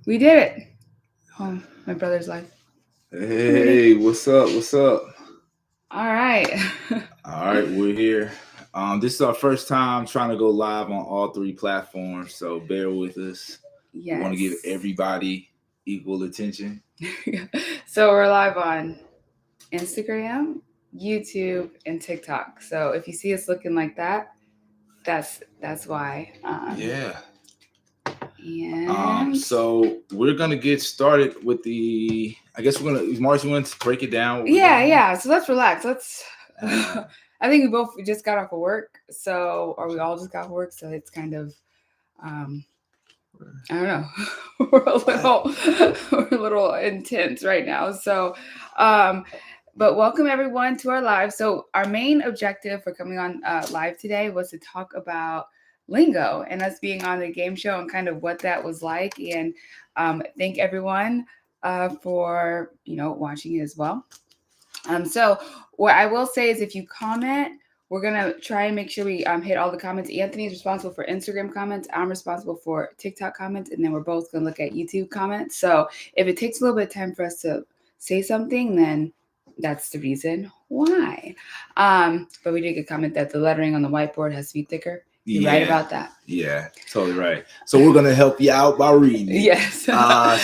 We did it. Oh, my brother's live. Hey, what's up? What's up? All right. All right, we're here. This is our first time trying to go live on all three platforms, so bear with us. We want to Yes. give everybody equal attention. So we're live on Instagram, YouTube, and TikTok. So if you see us looking like that, that's why. Yeah. And So we're gonna get started with the. I guess we're gonna. Mars, you want to break it down? What we're doing? yeah. So let's relax. Let's. Uh, I think we just got off of work, or we all just got off work, so it's kind of um, I don't know. we're a little we're a little intense right now. So but welcome everyone to our live. So our main objective for coming on live today was to talk about Lingo and us being on the game show and kind of what that was like. And thank everyone for watching it as well. So what I will say is if you comment, we're gonna try and make sure we hit all the comments. Anthony is responsible for Instagram comments. I'm responsible for TikTok comments, and then we're both gonna look at YouTube comments. So if it takes a little bit of time for us to say something, then that's the reason why. But we did get a comment that the lettering on the whiteboard has to be thicker. You're right about that. Yeah, totally right. So we're gonna help you out by reading it. Yes.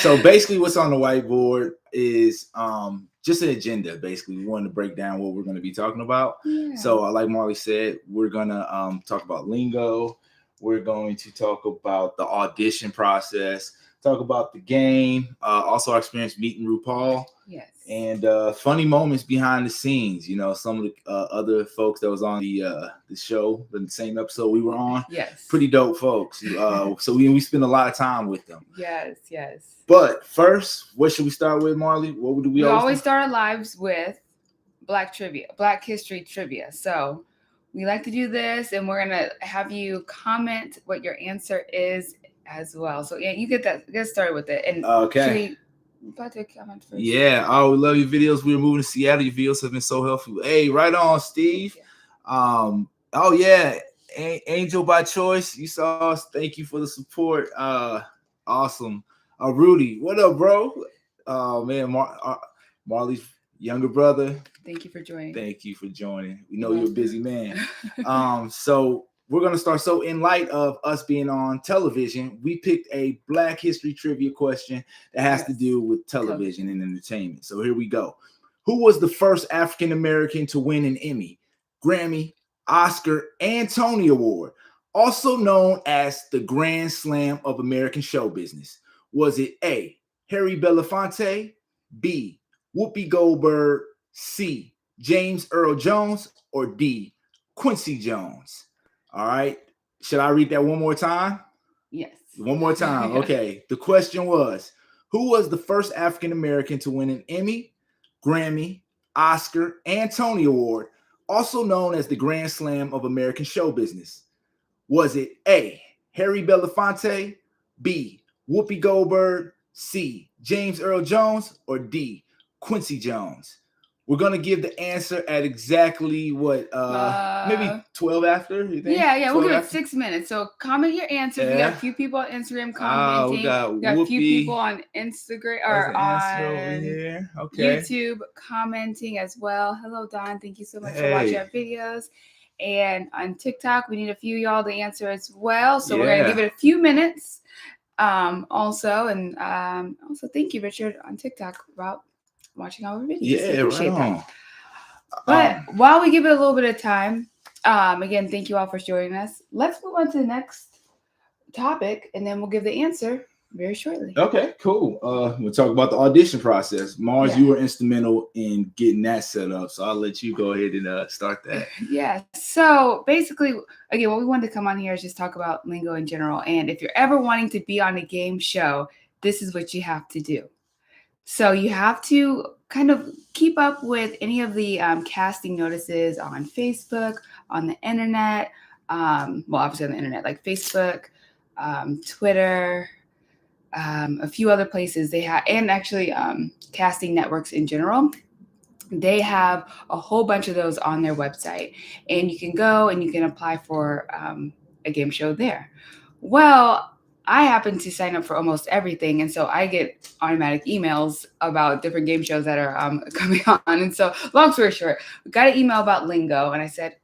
So basically, what's on the whiteboard is just an agenda. Basically, we wanted to break down what we're going to be talking about. Yeah. So, like Marley said, we're gonna talk about lingo. We're going to talk about the audition process. Talk about the game. Also, our experience meeting RuPaul. Yes. And funny moments behind the scenes. You know, some of the other folks that was on the show, the same episode we were on. Yes. Pretty dope folks. So we spend a lot of time with them. Yes. But first, what should we start with, Marley? What do we always start our lives with Black History trivia. So we like to do this, and we're gonna have you comment what your answer is as well. So yeah, you get started with it. And okay. About to comment first. Yeah. Oh, we love your videos. We were moving to Seattle. Your videos have been so helpful. Hey, right on, Steve. Oh yeah, Angel by choice. You saw us. Thank you for the support. Awesome. Rudy, what up, bro? Oh man, Marley's younger brother. Thank you for joining. We know you're a busy man. So we're gonna start. So in light of us being on television, we picked a Black History trivia question that has to do with television and entertainment. So here we go. Who was the first African American to win an Emmy, Grammy, Oscar, and Tony Award, also known as the Grand Slam of American show business? Was it A, Harry Belafonte, B, Whoopi Goldberg, C, James Earl Jones, or D, Quincy Jones? All right. Should I read that one more time? Yes. One more time. Okay. The question was, who was the first African American to win an Emmy, Grammy, Oscar, and Tony Award, also known as the Grand Slam of American show business? Was it A, Harry Belafonte, B, Whoopi Goldberg, C, James Earl Jones, or D, Quincy Jones? We're gonna give the answer at exactly what maybe 12 after. You think? Yeah, we'll give it 6 minutes. So comment your answers. We got a few people on Instagram commenting. We got a few people on Instagram or on here. Okay. YouTube commenting as well. Hello, Don. Thank you so much for watching our videos. And on TikTok, we need a few y'all to answer as well. So we're gonna give it a few minutes. Also thank you, Richard, on TikTok about watching all our videos. Yeah, appreciate right on. But while we give it a little bit of time, again, thank you all for joining us. Let's move on to the next topic, and then we'll give the answer very shortly. Okay, cool. We'll talk about the audition process. Mars, you were instrumental in getting that set up, so I'll let you go ahead and start that. Yeah. So basically, again, what we wanted to come on here is just talk about lingo in general. And if you're ever wanting to be on a game show, this is what you have to do. So you have to kind of keep up with any of the casting notices on Facebook, on the internet, well, obviously on the internet, like Facebook, Twitter, a few other places they have, and actually casting networks in general. They have a whole bunch of those on their website, and you can go and you can apply for a game show there. Well, I happen to sign up for almost everything, and so I get automatic emails about different game shows that are coming on. And so, long story short, we got an email about Lingo, and I said,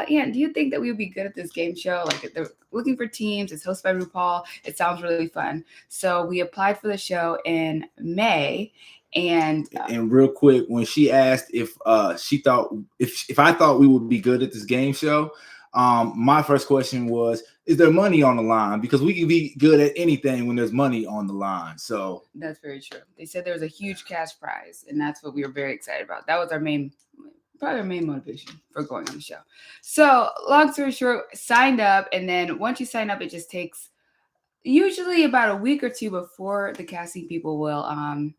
Ian, do you think that we would be good at this game show? Like, they're looking for teams. It's hosted by RuPaul. It sounds really fun. So we applied for the show in May. And real quick, when she asked if she thought if I thought we would be good at this game show, my first question was, is there money on the line? Because we can be good at anything when there's money on the line. So that's very true. They said there was a huge cash prize, and that's what we were very excited about. That was probably our main motivation for going on the show. So long story short, signed up, and then once you sign up, it just takes usually about a week or two before the casting people will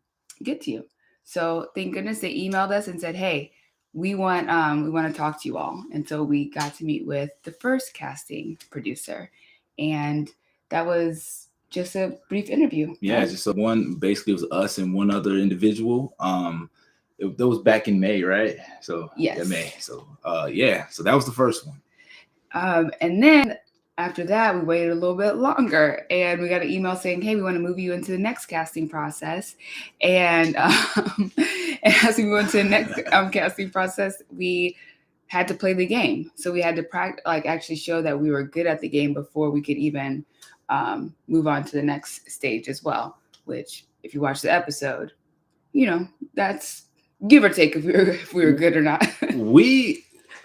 get to you. So thank goodness they emailed us and said, hey, we want to talk to you all. And so we got to meet with the first casting producer, and that was just a brief interview. Yeah, right? Just one, basically it was us and one other individual. That was back in May, right? So yes, yeah, May. So so that was the first one. And then after that, we waited a little bit longer, and we got an email saying, hey, we want to move you into the next casting process. And as we went to the next casting process, we had to play the game. So we had to actually show that we were good at the game before we could even move on to the next stage as well, which if you watch the episode, that's give or take if we were good or not.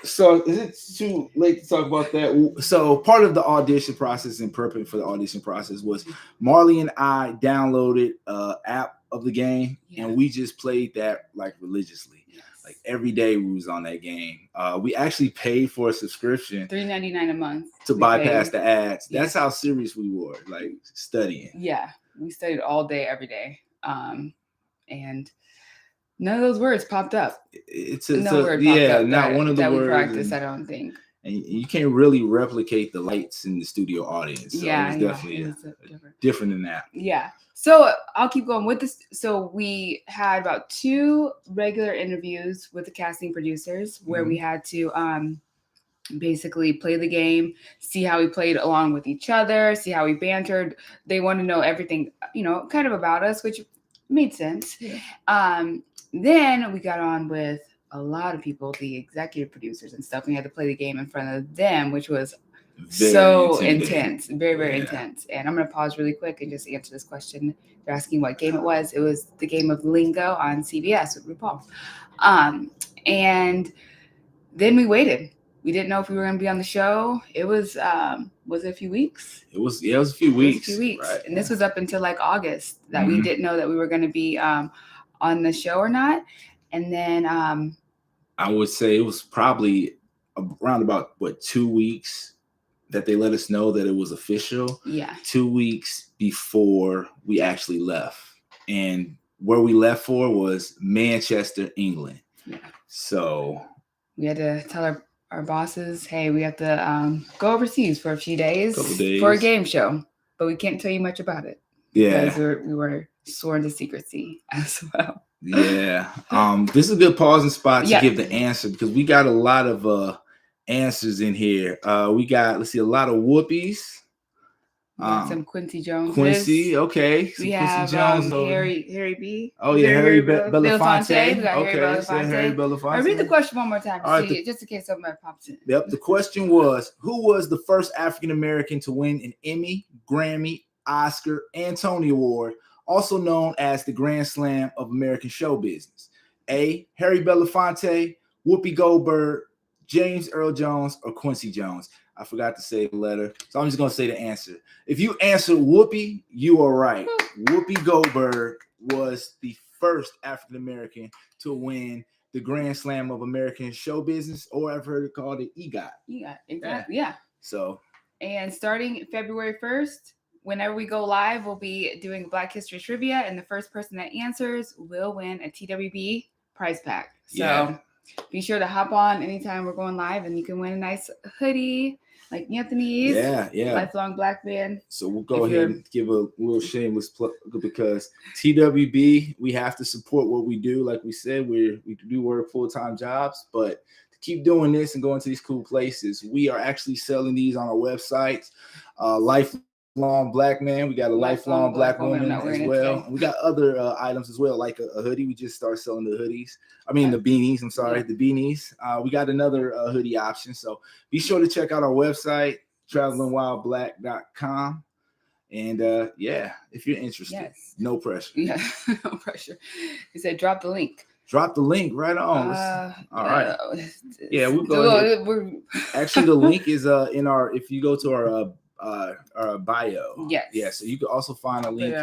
So is it too late to talk about that? So part of the audition process and prepping for the audition process was Marley and I downloaded an app of the game, and we just played that like religiously. Yes. Like every day we was on that game. We actually paid for a subscription, $3.99 a month, to bypass the ads. Yeah. That's how serious we were, like studying. Yeah, we studied all day, every day, and none of those words popped up. Not one of the that words we practiced. I don't think. And you can't really replicate the lights in the studio audience. So it's definitely different than that. Yeah. So I'll keep going with this. So we had about 2 regular interviews with the casting producers where we had to basically play the game, see how we played along with each other, see how we bantered. They want to know everything, kind of about us, which made sense. Yeah. Then we got on with a lot of people, the executive producers and stuff. We had to play the game in front of them, which was so intense, very, very intense. And I'm going to pause really quick and just answer this question. They're asking what game it was. It was the game of Lingo on CBS with RuPaul. And then we waited. We didn't know if we were going to be on the show. It was it a few weeks? It was a few weeks. Right. And this was up until like August that we didn't know that we were going to be on the show or not. And then I would say it was probably around about 2 weeks that they let us know that it was official. Yeah. 2 weeks before we actually left. And where we left for was Manchester, England. Yeah. So we had to tell our bosses, hey, we have to go overseas for a few days, days for a game show, but we can't tell you much about it. Yeah. Because we were sworn to secrecy as well. Yeah. This is a good pausing spot to give the answer, because we got a lot of answers in here. We got, let's see, a lot of whoopies. Some Quincy Jones. Quincy, okay. We have Harry B. Oh yeah, Harry Belafonte. We got Harry Belafonte. I read the question one more time, just in case somebody pops in. Yep. The question was, who was the first African American to win an Emmy, Grammy, Oscar, and Tony Award, also known as the Grand Slam of American show business? A, Harry Belafonte, Whoopi Goldberg, James Earl Jones, or Quincy Jones? I forgot to say the letter, so I'm just going to say the answer. If you answer Whoopi, you are right. Whoopi Goldberg was the first African American to win the Grand Slam of American show business, or I've heard it called the EGOT. EGOT, exactly. Yeah. So, and starting February 1st, whenever we go live, we'll be doing Black History Trivia, and the first person that answers will win a TWB prize pack. So be sure to hop on anytime we're going live, and you can win a nice hoodie like Anthony's. Yeah. Lifelong Black man. So we'll go ahead and give a little shameless plug, because TWB, we have to support what we do. Like we said, we do work full-time jobs, but to keep doing this and going to these cool places, we are actually selling these on our website. Lifelong lifelong black man. We got a lifelong black woman as well. And we got other items as well, like a hoodie. We just started selling the hoodies. I mean, the beanies. I'm sorry, the beanies. We got another hoodie option. So be sure to check out our website, travelingwildblack.com. And yeah, if you're interested, no pressure. Yeah, no pressure. He said, drop the link. Drop the link right on. All right. Yeah, we'll go ahead. Actually, the link is in our. If you go to our bio. Yes. Yeah. So you can also find a link.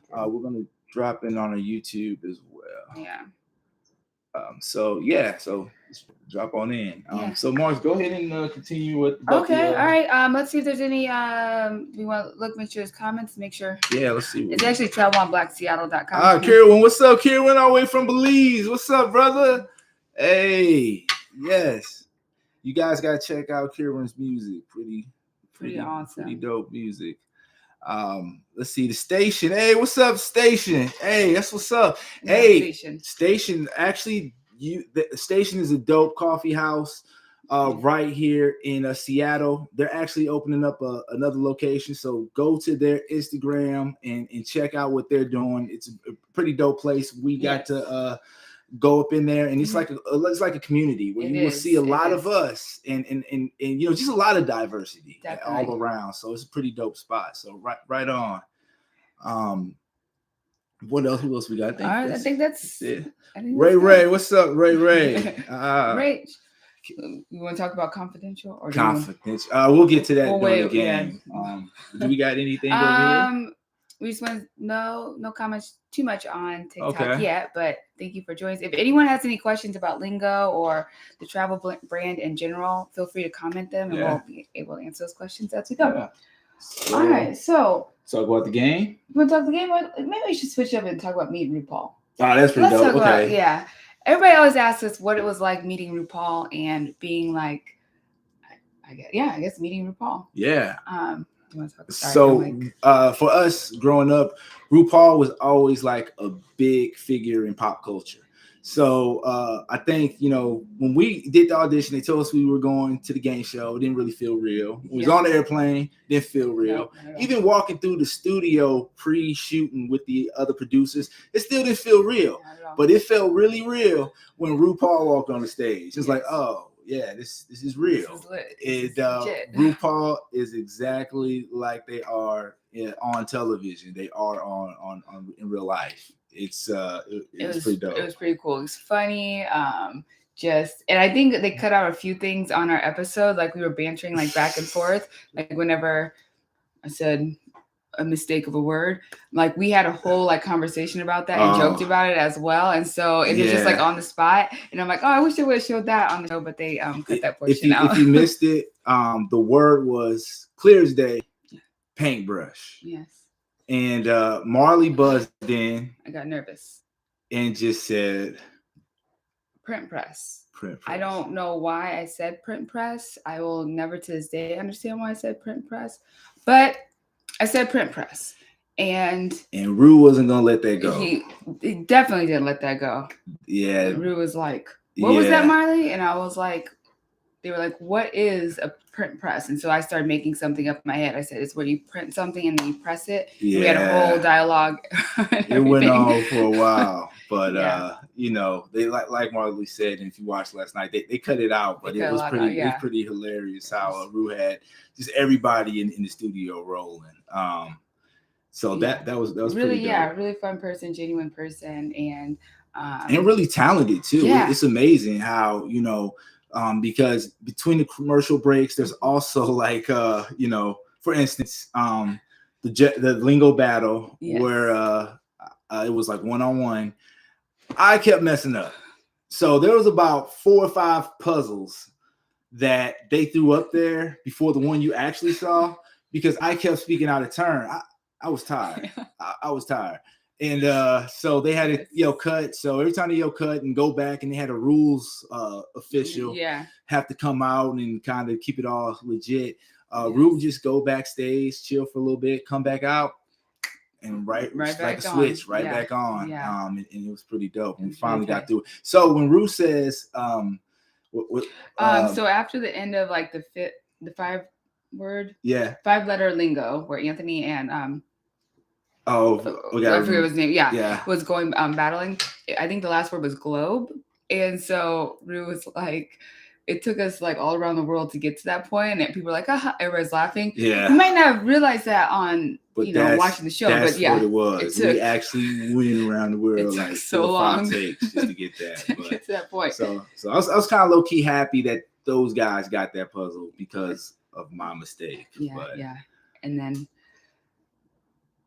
We're gonna drop in on our YouTube as well. Yeah. So drop on in. So Mars, go ahead and continue with. Okay. All right. Let's see if there's any. We want to look, make sure there's comments. Make sure. Yeah. Let's see. It's actually travelonblackseattle.com. Kieran, what's up? Kieran, all the way from Belize. What's up, brother? Hey. Yes. You guys gotta check out Kieran's music. Pretty awesome. Pretty dope music. Let's see the station. Hey, what's up, station? Hey, that's what's up. Hey, station. Actually, the station is a dope coffee house right here in Seattle. They're actually opening up another location. So go to their Instagram and check out what they're doing. It's a pretty dope place. We got to go up in there, and it's like a community where you will see a lot of us and you know, just a lot of diversity all around. So it's a pretty dope spot. So right on. What else? Who else we got? I think that's it. Ray, what's up, Ray? Ray, you want to talk about confidential or confidential? We'll get to that during the game. Do we got anything over here? We just want no comments too much on TikTok yet, but thank you for joining us. If anyone has any questions about Lingo or the travel brand in general, feel free to comment them, and we'll be able to answer those questions as we go. Yeah. So, all right, so talk about the game. You want to talk the game? Maybe we should switch up and talk about meeting RuPaul. Oh, that's pretty dope. Okay. Everybody always asks us what it was like meeting RuPaul and being like, I guess meeting RuPaul. Yeah. So for us growing up, RuPaul was always like a big figure in pop culture. So I think, you know, when we did the audition, they told us we were going to the game show. It didn't really feel real. We was on the airplane, didn't feel real. No. Even walking through the studio pre-shooting with the other producers, it still didn't feel real. But it felt really real when RuPaul walked on the stage. It's like, oh, yeah, this is real. RuPaul is exactly like they are on television. They are on in real life. It was pretty dope. It was pretty cool. It was funny. And I think they cut out a few things on our episode. Like we were bantering like back and forth. Like whenever I said a mistake of a word, like we had a whole like conversation about that and joked about it as well. And so it was just like on the spot. And I'm like, oh, I wish they would have showed that on the show, but they cut that portion out. If you missed it, the word was clear as day, paintbrush. Yes. And Marley buzzed in. I got nervous. And just said print press. I don't know why I said print press. I will never to this day understand why I said print press. But I said print press. And Ru wasn't gonna let that go. He definitely didn't let that go. Yeah. And Ru was like, what was that, Marley? And I was like, they were like, what is a print press? And so I started making something up in my head. I said, it's where you print something and then you press it. Yeah. We had a whole dialogue. It went on for a while. But you know, they like Marley said, and if you watched last night, they cut it out, but it was pretty hilarious how Ru had just everybody in the studio rolling. So that was really pretty dope. Really fun person, genuine person, and really talented too. Yeah. It's amazing how, you know, because between the commercial breaks, there's also like you know, for instance, the Lingo battle where it was like one-on-one. I kept messing up. So there was about 4 or 5 puzzles that they threw up there before the one you actually saw, because I kept speaking out of turn. I was tired. I was tired. And so they had to yell cut. So every time they yell cut and go back, and they had a rules official have to come out and kind of keep it all legit. Ru would just go backstage, chill for a little bit, come back out, and right like a switch, back on. Yeah. And it was pretty dope. And we finally got through it. So when Ru says, so after the end of like the 5 word. Yeah. 5-letter lingo where Anthony and we I got forget his name. Yeah, Yeah. was going battling. I think the last word was globe, and so Rue was like, it took us like all around the world to get to that point, and people were like, "Ah!" Everybody's laughing. Yeah. You might not have realized that on watching the show, that's but yeah, what it was. We actually went around the world like so 4 or 5 long takes just to get that. to get to that point. So I was kind of low key happy that those guys got that puzzle because of my mistake. Yeah. And then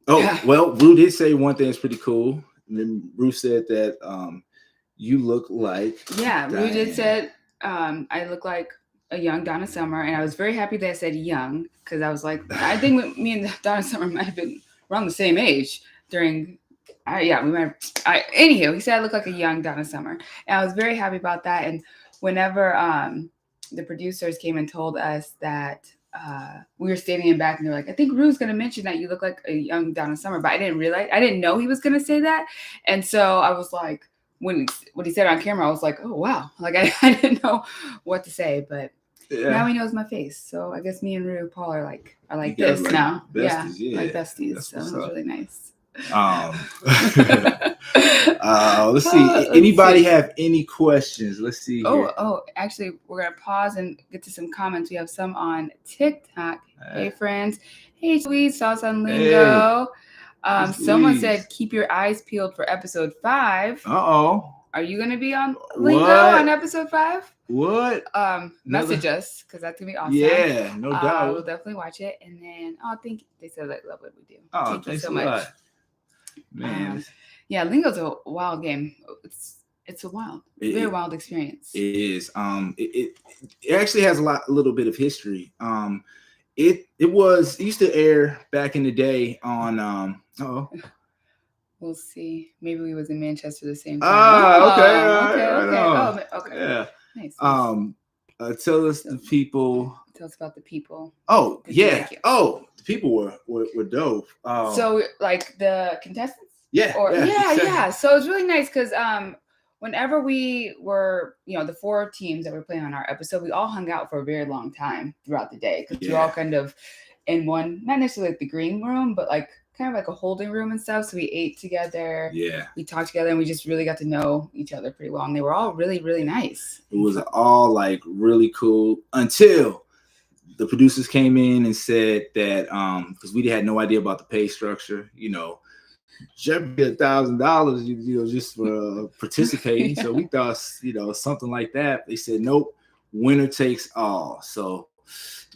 well, Rue did say one thing that's pretty cool. And then Rue said that you look like Rue did said I look like a young Donna Summer, and I was very happy that I said young because I was like, I think me and Donna Summer might have been around the same age during. Anywho, he said I look like a young Donna Summer, and I was very happy about that. And whenever the producers came and told us that we were standing in back, and they're like, I think Rue's going to mention that you look like a young Donna Summer, but I didn't know he was going to say that, and so I was like, when he said it on camera, I was like, oh wow, like I didn't know what to say, but. Yeah. Now he knows my face, so I guess me and RuPaul are like this now. Besties, like besties. So it's really nice. Let's see. Anybody have any questions? Let's see. Actually, we're gonna pause and get to some comments. We have some on TikTok. Hey friends. Hey Louise, saw us on Lingo. Someone said keep your eyes peeled for episode 5. Are you gonna be on Lingo on episode 5? What? Message us because that's gonna be awesome. Yeah, no doubt. We'll definitely watch it. And then they said they love what we do. Thank you so much. Man. Lingo's a wild game. It's a very wild experience. It is. It actually has a little bit of history. It used to air back in the day on We'll see. Maybe we was in Manchester the same time. Okay. Yeah. Nice. Tell us the people. Tell us about the people. Oh, yeah. Oh, the people were dope. So like the contestants? Yeah. Yeah. So it's really nice because whenever we were, the 4 teams that were playing on our episode, we all hung out for a very long time throughout the day because we all kind of in one, not necessarily like the green room, but like kind of like a holding room and stuff. So we ate together. Yeah. We talked together and we just really got to know each other pretty well. And they were all really, really nice. It was all like really cool until the producers came in and said that because we had no idea about the pay structure, Jeopardy $1,000, just for participating. So we thought, something like that. They said, nope, winner takes all. So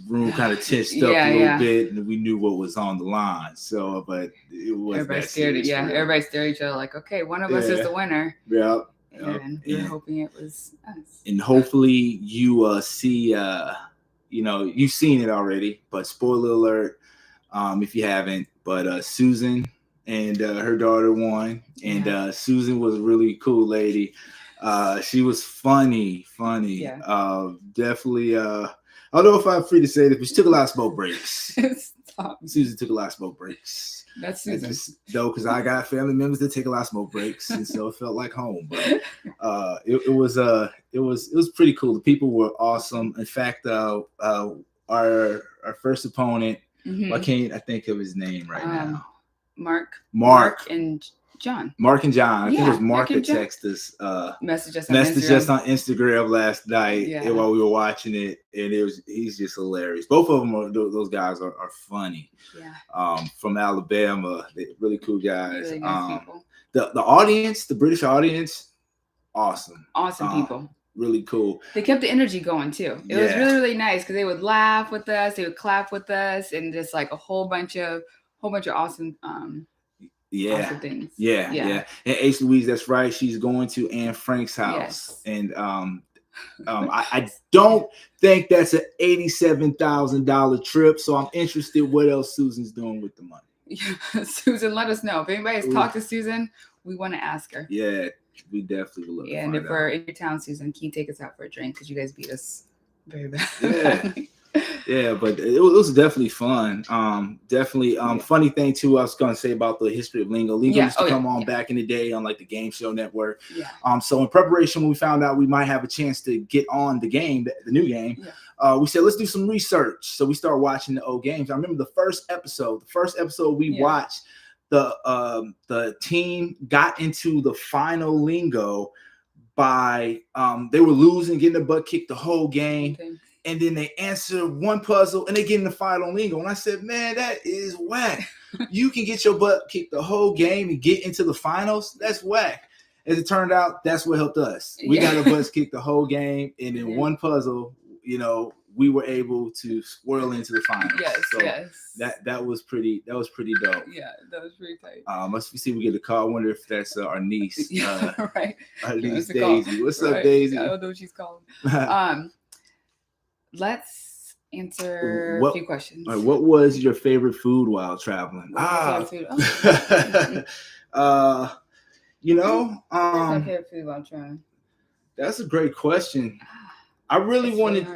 the room kind of tensed up a little bit, and we knew what was on the line. So, but it was everybody stared at everybody stared at each other like, okay, one of us is the winner. Yeah. And we were hoping it was us. And hopefully you see, you've seen it already, but spoiler alert, if you haven't. But Susan and her daughter won, and Susan was a really cool lady. She was funny. Yeah. Definitely. I don't know if I'm free to say this, but she took a lot of smoke breaks. Susan took a lot of smoke breaks. That's Susan. Though, because I got family members that take a lot of smoke breaks, and so it felt like home. But it was pretty cool. The people were awesome. In fact, our first opponent, I can't think of his name right now. Mark and John. Mark and John. I think it was Mark that texted us. Message us on Instagram last night while we were watching it, and he's just hilarious. Both of them those guys are funny. Yeah. From Alabama, they're really cool guys. Really nice people. The audience, the British audience, awesome. Awesome people. Really cool. They kept the energy going too. It was really, really nice because they would laugh with us, they would clap with us, and just like a whole bunch of awesome awesome things. Yeah. And Ace Louise, that's right. She's going to Anne Frank's house. And I don't think that's an $87,000 trip. So I'm interested what else Susan's doing with the money. Yeah, Susan, let us know. If anybody's talked to Susan, we want to ask her. Yeah, we definitely will. Yeah, and if we're in your town, Susan, can you take us out for a drink? Because you guys beat us very bad. Yeah, but it was definitely fun. Definitely. Funny thing too, I was gonna say about the history of Lingo. Lingo used to come on back in the day on like the Game Show Network. Yeah. So in preparation, when we found out we might have a chance to get on the game, the new game, we said let's do some research. So we started watching the old games. I remember the first episode we watched, the team got into the final Lingo by they were losing, getting the butt kicked the whole game. Okay. And then they answer one puzzle and they get in the final Lingo. And I said, man, that is whack. You can get your butt kicked the whole game and get into the finals. That's whack. As it turned out, that's what helped us. We got our butts kicked the whole game. And in one puzzle, we were able to swirl into the finals. That was pretty dope. Yeah, that was pretty tight. Let's see if we get a call. I wonder if that's our niece. Right. Our niece Daisy. What's up, Daisy? I don't know what she's calling. Let's answer a few questions. What was your favorite food while traveling? My favorite food while traveling? That's a great question. I really wanted,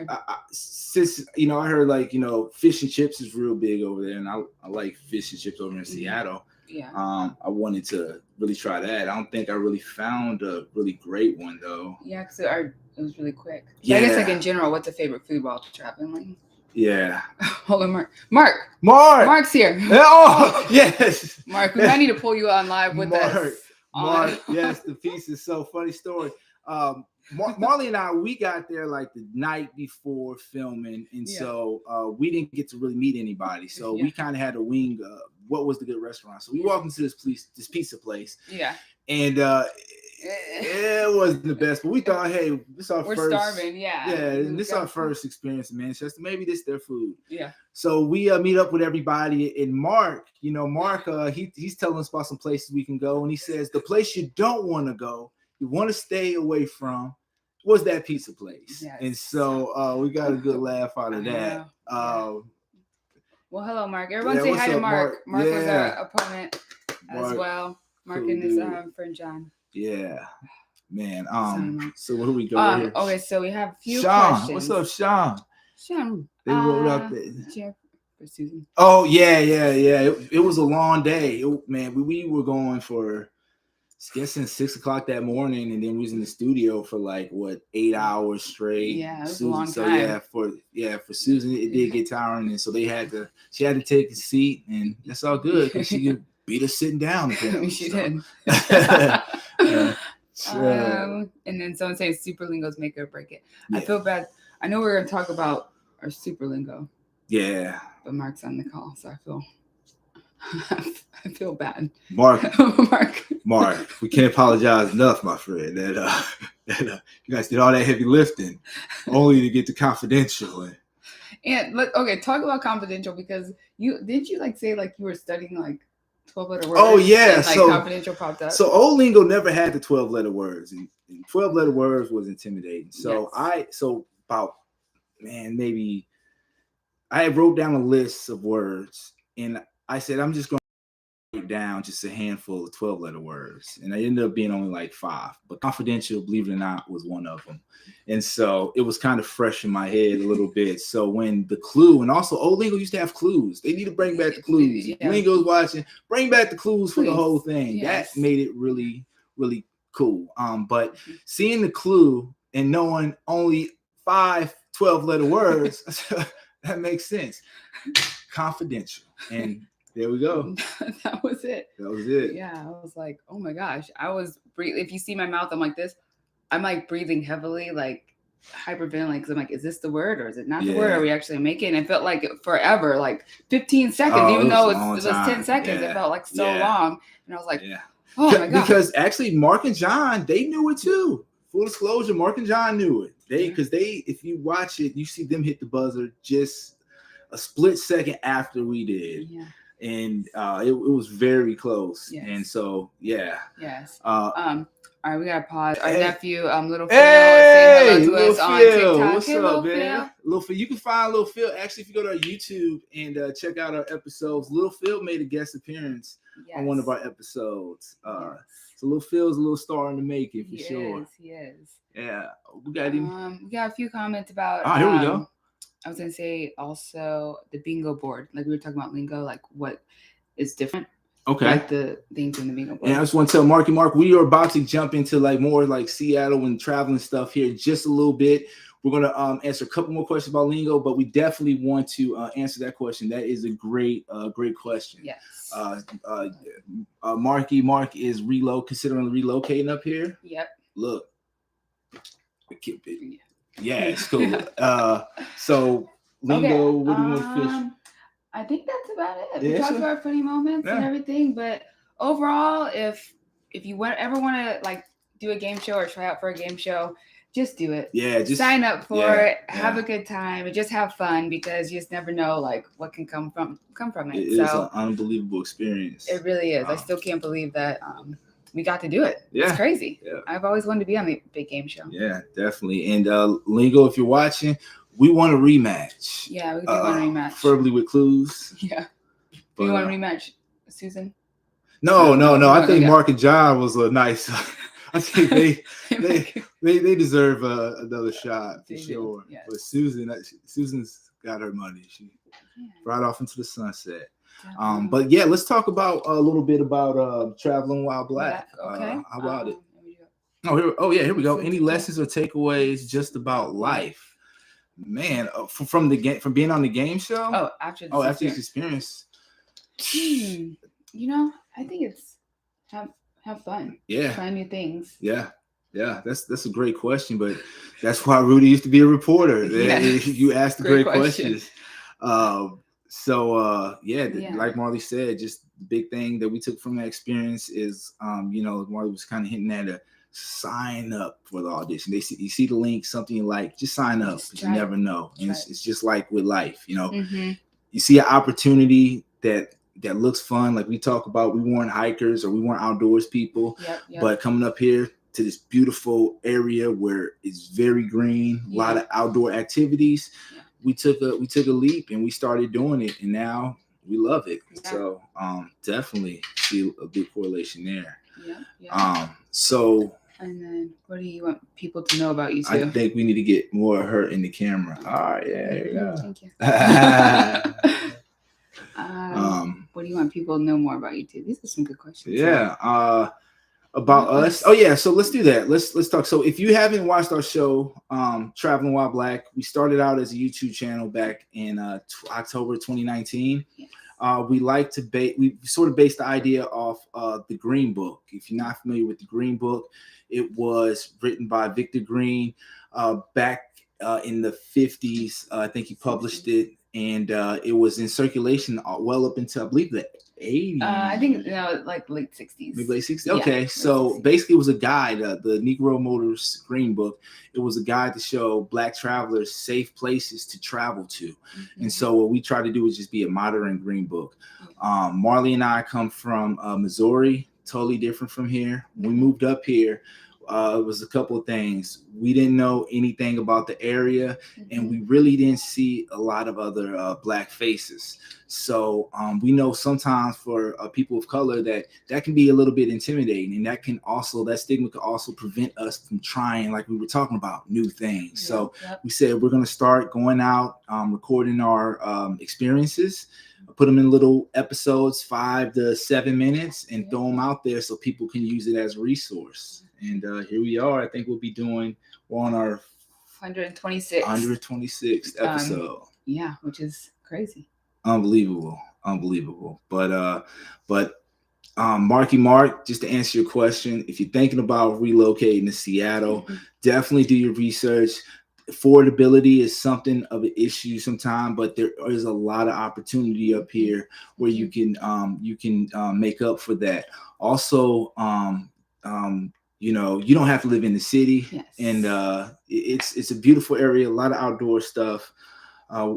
since I heard like fish and chips is real big over there, and I like fish and chips over in Seattle. Yeah. I wanted to really try that. I don't think I really found a really great one though. Yeah, because it was really quick. Yeah. I guess like in general, what's a favorite food while traveling? Yeah. Hold on, Mark. Mark's here. Oh, yes. Mark, we might need to pull you on live with us. Mark, yes, the piece is so funny story. Marley and I, we got there like the night before filming, and so we didn't get to really meet anybody. So we kind of had a wing. What was the good restaurant? So we walked into this pizza place. Yeah. And it wasn't the best, but we thought, hey, this is our We're first. starving, yeah. Yeah, and this is our first experience in Manchester. Maybe this is their food. Yeah. So we meet up with everybody, and Mark, he's telling us about some places we can go, and he says the place you don't want to go, you want to stay away from, was that pizza place. Yes. And so we got a good laugh out of that. Well, hello, Mark. Everyone say hi to Mark. Mark was our opponent as well. Mark and his friend John. Yeah, man. So what do we go here? Okay, so we have a few Sean, questions. What's up, Sean? Sean. They wrote up there. Jeff for Susan. Oh yeah. It was a long day. We were going for, guessing 6 o'clock that morning, and then we was in the studio for like 8 hours straight. Yeah, it was Susan, a long so time. for Susan it did get tiring, and so she had to take a seat, and that's all good because she could beat us sitting down. She did. And then someone saying Super Lingos make it or break it. Yeah. I feel bad. I know we're gonna talk about our Super Lingo. Yeah. But Mark's on the call, so I feel bad. Mark, we can't apologize enough, my friend. That you guys did all that heavy lifting only to get to confidential. And talk about confidential, because you say like you were studying like 12-letter words. Oh yeah, and, so confidential popped up. So old Lingo never had the 12-letter words, and 12-letter words was intimidating. So maybe I wrote down a list of words, and I said I'm just going to write down just a handful of 12-letter words, and I ended up being only like 5. But confidential, believe it or not, was one of them. And so it was kind of fresh in my head a little bit. So when the clue, and also old Lingo used to have clues. They need to bring back the clues. Yeah. Lingo's watching, bring back the clues for the whole thing. Yes. That made it really, really cool. But seeing the clue and knowing only 5 12-letter words, that makes sense. Confidential. And there we go. That was it. Yeah, I was like, oh my gosh. I was breathing. If you see my mouth, I'm like this. I'm like breathing heavily, like hyperventilating, because I'm like, is this the word or is it not the word? Are we actually making it? And it felt like forever, like 15 seconds, even though it was 10 seconds. Yeah. It felt like so long. And I was like, oh my God. Because actually Mark and John, they knew it too. Full disclosure, Mark and John knew it. If you watch it, you see them hit the buzzer just a split second after we did. Yeah. And it was very close. Yes. And so, yeah. Yes. All right, we got to pause. Our nephew, Little Phil, saying hello to us on TikTok. What's up, man? Little Phil. You can find Little Phil. Actually, if you go to our YouTube and check out our episodes, Little Phil made a guest appearance on one of our episodes. So Little Phil's a little star in the making for sure. He is. Yeah. We got a few comments about. Here we go. I was gonna say also the bingo board, like we were talking about Lingo, like what is different, Okay. like the things in the bingo board. And I just want to tell Marky Mark, we are about to jump into like more like Seattle and traveling stuff here just a little bit. We're gonna answer a couple more questions about Lingo, but we definitely want to answer that question. That is a great question. Yes. Mark is considering relocating up here. Yep. Look, yeah, it's cool. So Lingo, okay. what do you want to fish? I think that's about it. We talked about funny moments and everything, but overall, if you ever want to like do a game show or try out for a game show, just do it. Yeah, just sign up for it. Have a good time and just have fun because you just never know like what can come from it. It is an unbelievable experience. It really is. I still can't believe that we got to do it. Yeah. It's crazy. Yeah. I've always wanted to be on the big game show. Yeah, definitely. And Lingo, if you're watching, we want a rematch. Yeah, we do want a rematch. Preferably with clues. Yeah. Do you want a rematch, Susan? No. I think Mark and John was a nice. I think they deserve another shot for sure. Yes. But Susan's got her money. She right off into the sunset. But yeah, let's talk about a little bit about traveling while black. Okay. How about it? Here we go. Any lessons or takeaways just about life? Man, from being on the game show. After this experience. You know, I think it's have fun. Yeah. Try new things. Yeah. That's a great question, but that's why Rudy used to be a reporter. You asked the great questions. Like Marley said, just the big thing that we took from that experience is, Marley was kind of hinting at a sign up for the audition. You see the link, something you like, just sign up. You never know. And it's just like with life, you see an opportunity that looks fun. Like we talk about, we weren't hikers or we weren't outdoors people, but coming up here to this beautiful area where it's very green, a lot of outdoor activities. We took a leap and we started doing it, and now we love it. Yeah. So definitely see a big correlation there. And then what do you want people to know about you too? I think we need to get more of her in the camera. All right, there you go. Thank you. What do you want people to know more about you too? These are some good questions. Yeah. About us. Oh yeah. So let's do that. Let's talk. So if you haven't watched our show, Traveling While Black, we started out as a YouTube channel back in October 2019. Yes. We sort of based the idea off the Green Book. If you're not familiar with the Green Book, it was written by Victor Green back in the 50s. I think he published it, and it was in circulation well up until I believe the 80s. I think like late 60s. Maybe late 60s. Okay, yeah, so basically it was a guide, the Negro Motors Green Book. It was a guide to show Black travelers safe places to travel to. And so what we try to do is just be a modern Green Book. Marley and I come from Missouri, totally different from here. When we moved up here, it was a couple of things. We didn't know anything about the area, and we really didn't see a lot of other Black faces. So we know sometimes for people of color that can be a little bit intimidating, and that stigma can also prevent us from trying, like we were talking about, new things. So we said we're going to start going out, recording our experiences, put them in little episodes, 5 to 7 minutes, and throw them out there so people can use it as a resource. And here we are. I think we're on our 126th episode. Yeah, which is crazy. Unbelievable. But Marky Mark, just to answer your question, if you're thinking about relocating to Seattle, definitely do your research. Affordability is something of an issue sometimes, but there is a lot of opportunity up here where you can make up for that. Also, you don't have to live in the city, and it's a beautiful area, a lot of outdoor stuff. I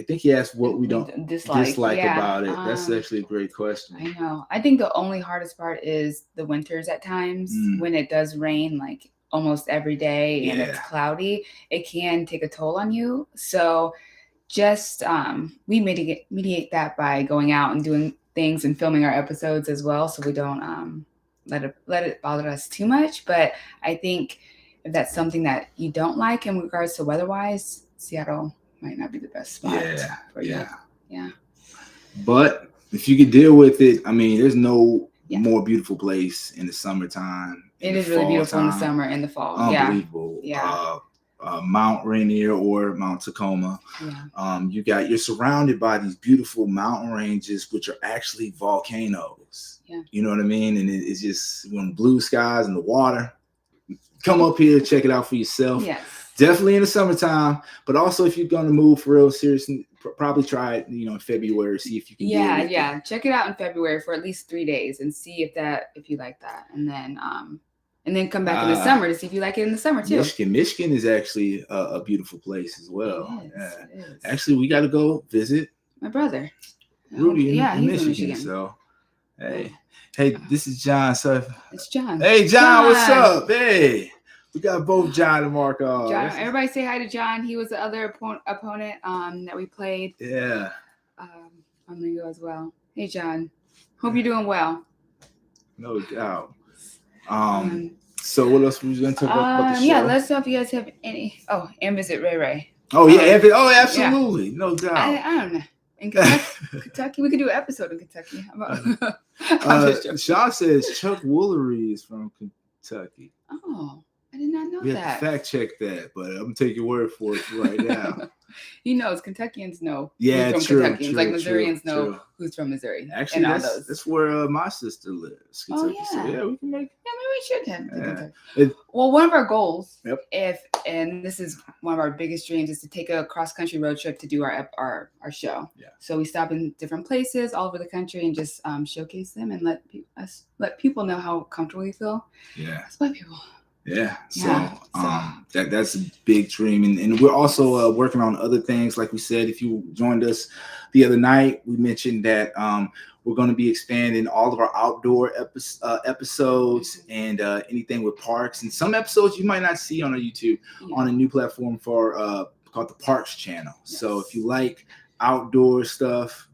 think he asked what we don't dislike about it. That's actually a great question. I know. I think the only hardest part is the winters at times when it does rain like almost every day and it's cloudy. It can take a toll on you. So just we mitigate that by going out and doing things and filming our episodes as well, so we don't let it bother us too much. But I think if that's something that you don't like in regards to weather-wise, Seattle might not be the best spot for you. Yeah. But if you could deal with it, I mean, there's no more beautiful place in the summertime. It is really beautiful in the summer and the fall. Unbelievable. Yeah. Mount Rainier or Mount Tacoma. Yeah. You're surrounded by these beautiful mountain ranges, which are actually volcanoes. Yeah. You know what I mean? And it's just when blue skies and the water. Come up here, check it out for yourself. Yes. Definitely in the summertime, but also if you're going to move for real seriously, probably try it, in February, see if you can. Yeah. Check it out in February for at least 3 days and see if you like that. And then come back in the summer to see if you like it in the summer too. Michigan is actually a beautiful place as well. It is. Actually, we got to go visit my brother, Rudy in Michigan. So, hey, this is John. So it's John. Hey, John, what's up? Hey, we got both John and Mark on. John, everybody say hi to John. He was the other opponent that we played. Yeah. On Lingo as well. Hey, John. Hope you're doing well. No doubt. So what else were we going to talk about the show? Yeah, let's know if you guys have any. Oh, and visit Ray Ray. Oh yeah, absolutely, yeah. No doubt. I don't know. In Kentucky, we could do an episode in Kentucky. Shaw says Chuck Woolery is from Kentucky. Oh, I did not know we that. We have to fact check that, but I'm gonna take your word for it right now. He knows. Kentuckians know. Yeah, who's from Kentuckians. Like Missourians know who's from Missouri. Actually, that's where my sister lives. Kentucky. Oh yeah. So, yeah, we can make. Yeah, maybe we should have. Well, one of our goals, and this is one of our biggest dreams, is to take a cross country road trip to do our show. Yeah. So we stop in different places all over the country and just showcase them and let people know how comfortable we feel. Yeah. That's why people. Yeah. So that's a big dream. And we're also working on other things. Like we said, if you joined us the other night, we mentioned that we're going to be expanding all of our outdoor episodes and anything with parks. And some episodes you might not see on our YouTube on a new platform called the Parks channel. Yes. So if you like outdoor stuff,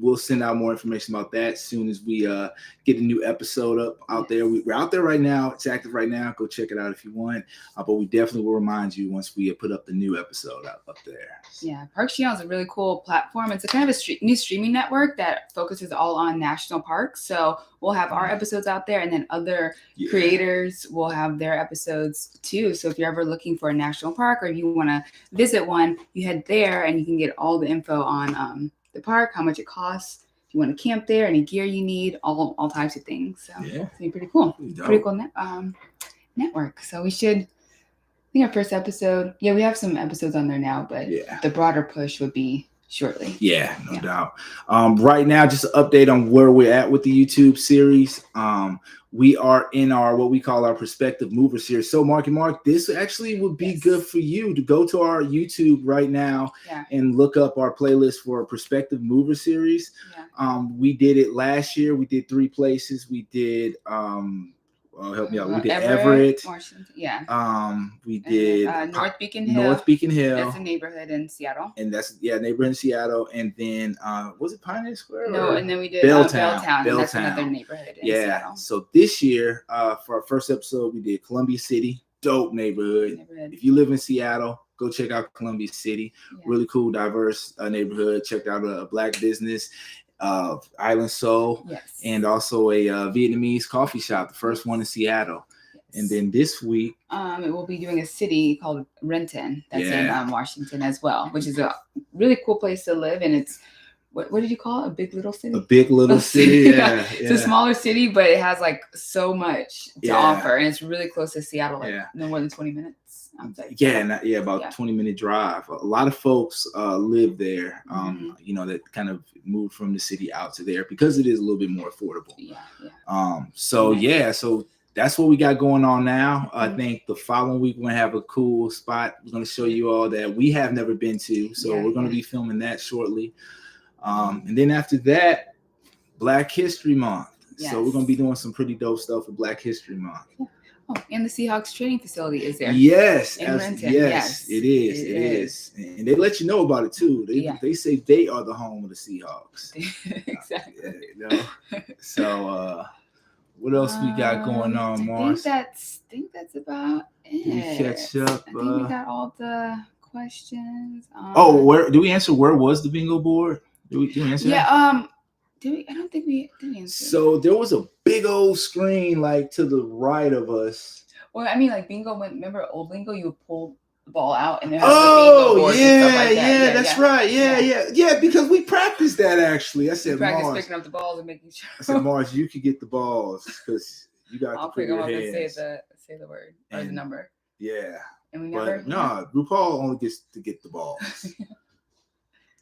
we'll send out more information about that as soon as we get a new episode out there. We're out there right now. It's active right now. Go check it out if you want. But we definitely will remind you once we put up the new episode up there. Yeah, Parks Channel is a really cool platform. It's a kind of a new streaming network that focuses all on national parks. So we'll have our episodes out there, and then other creators will have their episodes too. So if you're ever looking for a national park or if you want to visit one, you head there and you can get all the info on the park, how much it costs, if you want to camp there, any gear you need, all types of things. So it's be pretty cool. Pretty cool network. So we should, I think our first episode, we have some episodes on there now, but the broader push would be shortly. Yeah, no doubt. Right now, just an update on where we're at with the YouTube series. We are in our what we call our Prospective Mover series. So, Mark, this actually would be good for you to go to our YouTube right now and look up our playlist for a Prospective Mover series. Yeah. We did it last year. We did 3 places. We did help me out. We did Everett. Washington. We did North Beacon Hill. North Beacon Hill. That's a neighborhood in Seattle. And that's neighborhood in Seattle. And then was it Pioneer Square? No, and then we did Belltown. And that's another neighborhood in Seattle. So this year, for our first episode, we did Columbia City. Dope neighborhood. If you live in Seattle, go check out Columbia City. Really cool, diverse neighborhood. Checked out a Black business. Island Soul, and also a Vietnamese coffee shop, the first one in Seattle. And then this week, it will be doing a city called Renton that's in Washington as well, which is a really cool place to live. And it's what did you call it? A big little city? A big little city. It's a smaller city, but it has like so much to offer, and it's really close to Seattle, like no more than 20 minutes. About 20-minute drive. A lot of folks live there, that kind of moved from the city out to there because it is a little bit more affordable. So that's what we got going on now. I think the following week we're going to have a cool spot. We're going to show you all that we have never been to. So we're going to be filming that shortly. And then after that, Black History Month. So we're going to be doing some pretty dope stuff for Black History Month. Oh, and the Seahawks training facility is there. Yes, in Renton. Yes, it is. And they let you know about it too. They say they are the home of the Seahawks. Exactly. So what else we got going on, Mars? I think that's about it. Catch up. I think we got all the questions. Where do we answer? Where was the bingo board? Do we answer? Yeah. Did we? I don't think we did answer. So there was a big old screen like to the right of us. Well, I mean, like bingo. Remember old Lingo? You would pull the ball out and then have the bingo boards and stuff like that. Yeah, that's right. Yeah, because we practiced that actually. I said, practice picking up the balls and making sure. I said, Mars, you could get the balls because you got I'll to put pick your them up hands. and say the word or the number. Yeah. And we never. But no, RuPaul only gets to get the balls.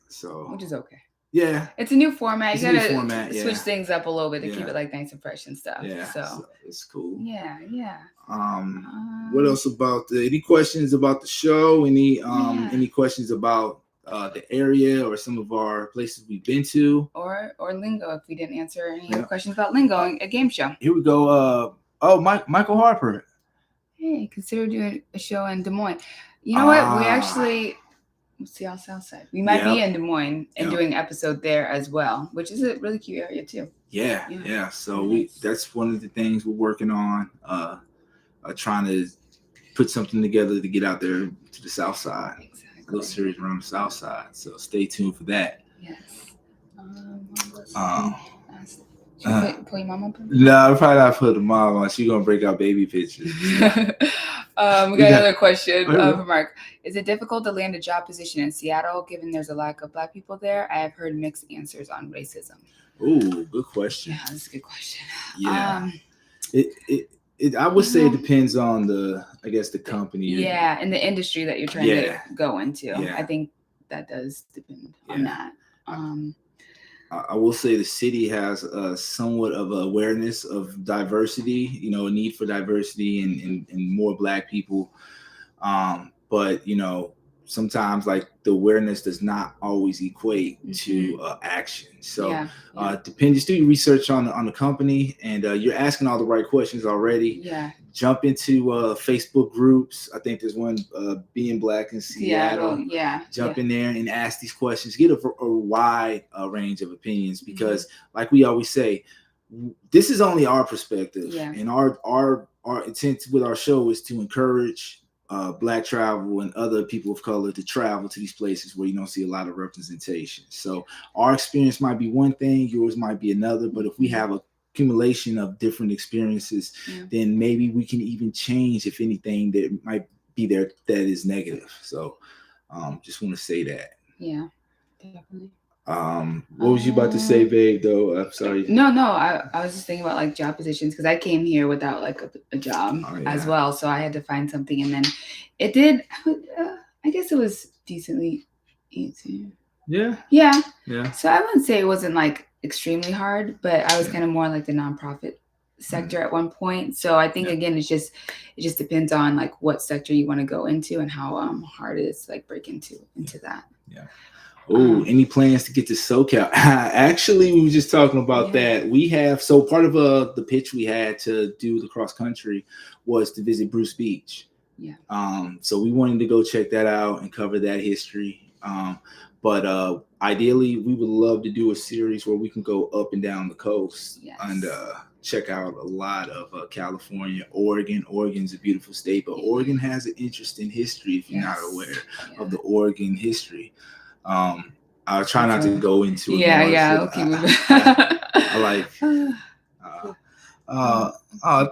So. Which is okay. Yeah. It's a new format. You gotta switch things up a little bit to keep it like nice and fresh and stuff. Yeah. So it's cool. Yeah. What else about any questions about the show? Any questions about the area or some of our places we've been to? Or Lingo, if we didn't answer any questions about Lingo, a game show. Here we go. Michael Harper. Hey, consider doing a show in Des Moines. You know what? We actually Seattle Southside. We might be in Des Moines and doing an episode there as well, which is a really cute area too. Yeah. So that's one of the things we're working on. Trying to put something together to get out there to the South Side. Exactly. A little series around the South Side. So stay tuned for that. Yes. Put your mom up? No, probably not put the mom on. She's gonna break out baby pictures. We got another question from Mark. Is it difficult to land a job position in Seattle given there's a lack of Black people there? I have heard mixed answers on racism. Ooh, good question. Yeah, that's a good question. Yeah. I would say it depends on the company. Yeah, and the industry that you're trying to go into. Yeah. I think that does depend on that. I will say the city has somewhat of awareness of diversity, a need for diversity and more Black people. But, sometimes like the awareness does not always equate to action. So depends. Just do your research on the company, and you're asking all the right questions already. Yeah. Jump into Facebook groups. I think there's one being Black in Seattle. Jump in there and ask these questions. Get a wide range of opinions because, like we always say, this is only our perspective, and our intent with our show is to encourage Black travel and other people of color to travel to these places where you don't see a lot of representation. So our experience might be one thing, yours might be another, but if we have a accumulation of different experiences, then maybe we can even change, if anything, that might be there that is negative. So just want to say that. Yeah, definitely. What was you about to say, babe, though? I'm sorry. No, I was just thinking about like job positions because I came here without like a job as well. So I had to find something, and then it did, I guess it was decently easy. Yeah. So I wouldn't say it wasn't like extremely hard, but I was kind of more like the nonprofit sector at one point. So I think again, it just depends on like what sector you want to go into and how hard it is to like break into that. Yeah. Oh, any plans to get to SoCal? Actually, we were just talking about that. We have, so part of the pitch we had to do the cross country was to visit Bruce Beach. Yeah. So we wanted to go check that out and cover that history. But ideally, we would love to do a series where we can go up and down the coast and check out a lot of California, Oregon. Oregon's a beautiful state, but Oregon has an interesting history if you're not aware of the Oregon history. I'll try not to go into it. Okay. I like.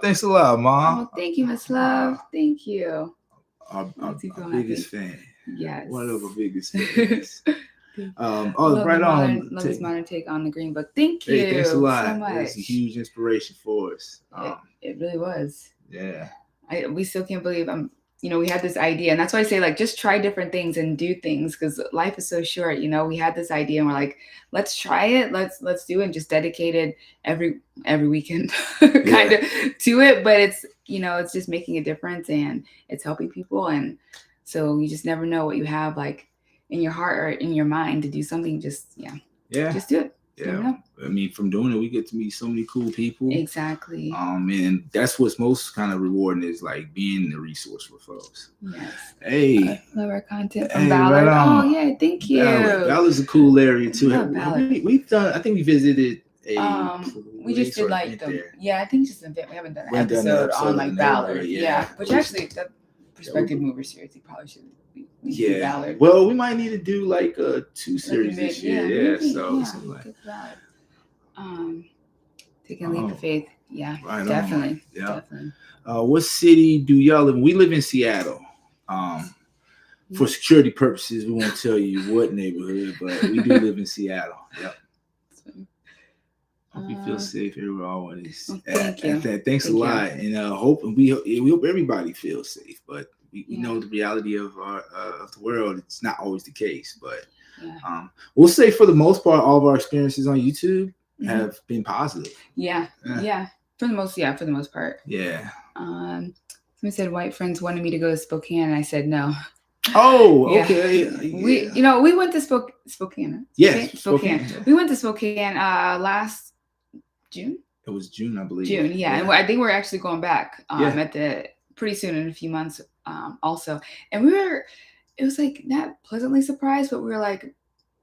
Thanks a lot, Mom. Oh, thank you, Miss Love. Thank you. Our biggest fan. Yes. One of our biggest fans. Right on. Love his modern take on the Green Book. Thank you. Hey, thanks a lot. So much. It's a huge inspiration for us. It really was. Yeah. We still can't believe we had this idea, and that's why I say like just try different things and do things because life is so short. We had this idea and we're like, let's try it, let's do it, and just dedicated every weekend kind of to it. But it's it's just making a difference and it's helping people, and so you just never know what you have like in your heart or in your mind to do something. Just just do it. Yeah. I mean, from doing it, we get to meet so many cool people. Exactly. And that's what's most kind of rewarding is like being the resource for folks. Yes. Hey. I love our content from Ballard. Right thank you. Ballard's a cool area too. We've done. I think we visited a. We just did like I think just an event. We haven't done an episode on like Ballard. Which actually, that Perspective Mover series, we Yeah. Ballard. Well, we might need to do like 2 series Like this year. maybe, Yeah. So yeah, like, taking a leap of faith. Yeah, right definitely. on. Yeah. Definitely. What city do y'all live in? We live in Seattle. For security purposes, we won't tell you what neighborhood, but we do live in Seattle. Yep. Hope you feel safe everywhere always. Well, thank you. Thanks a lot, and we hope everybody feels safe. But we know the reality of the world. It's not always the case, but we'll say for the most part, all of our experiences on YouTube have been positive. Yeah. For the most part. Yeah. Someone said white friends wanted me to go to Spokane, and I said no. Oh, okay. We went to Spokane. Yes, Spokane. We went to Spokane last June. It was June, I believe. June, yeah. And I think we're actually going back at the pretty soon in a few months also. And it was like not pleasantly surprised, but we were like,